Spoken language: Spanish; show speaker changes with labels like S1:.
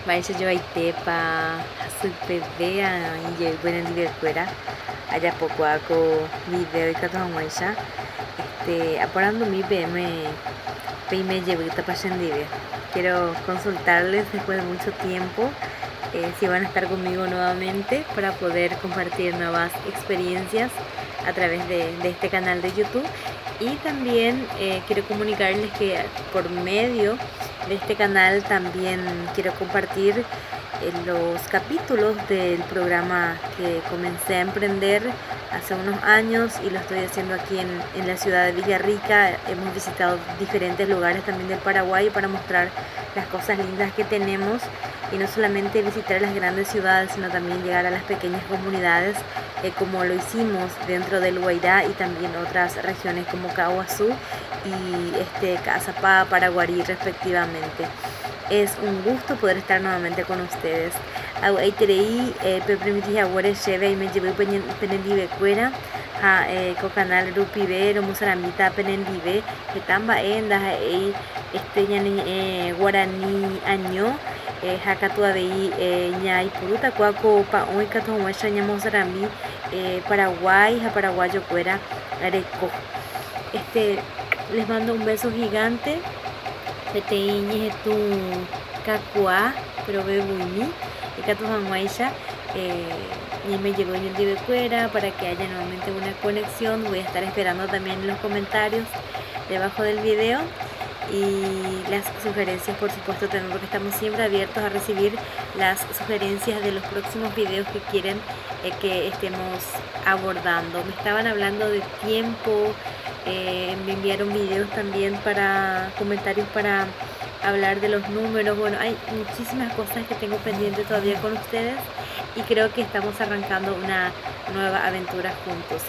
S1: Maisha yo aitepa hasupevea y bueno libercuera allá poco hago video y cada maisha apurando mi me llevo pashendive. Quiero consultarles después de mucho tiempo si van a estar conmigo nuevamente para poder compartir nuevas experiencias a través de este canal de YouTube. Y también quiero comunicarles que por medio de este canal también quiero compartir los capítulos del programa que comencé a emprender hace unos años y lo estoy haciendo aquí en la ciudad de Villarrica. Hemos visitado diferentes lugares también del Paraguay para mostrar las cosas lindas que tenemos y no solamente visitar las grandes ciudades, sino también llegar a las pequeñas comunidades como lo hicimos dentro del Guairá y también otras regiones como Caguazú y Cazapá, Paraguarí respectivamente. Es un gusto poder estar nuevamente con ustedes. Ahí permití agora lleve y me llevé penendi cuera con canal rupive o musarambita penendi que tamba enda guaraní año hakatua vei ñai puruta cuaco pa hoy cato muestra ñamos sarambi Paraguay paraguayo cuera areco. Les mando un beso gigante. Peteiñe tu cacua, pero bebuini, y catu maisha, y me llegó en el de cuera para que haya nuevamente una conexión. Voy a estar esperando también los comentarios debajo del video y las sugerencias, por supuesto, también, porque estamos siempre abiertos a recibir las sugerencias de los próximos videos que quieren que estemos abordando. Me estaban hablando de tiempo. Me enviaron videos también para comentarios para hablar de los números. Bueno, hay muchísimas cosas que tengo pendiente todavía con ustedes y creo que estamos arrancando una nueva aventura juntos.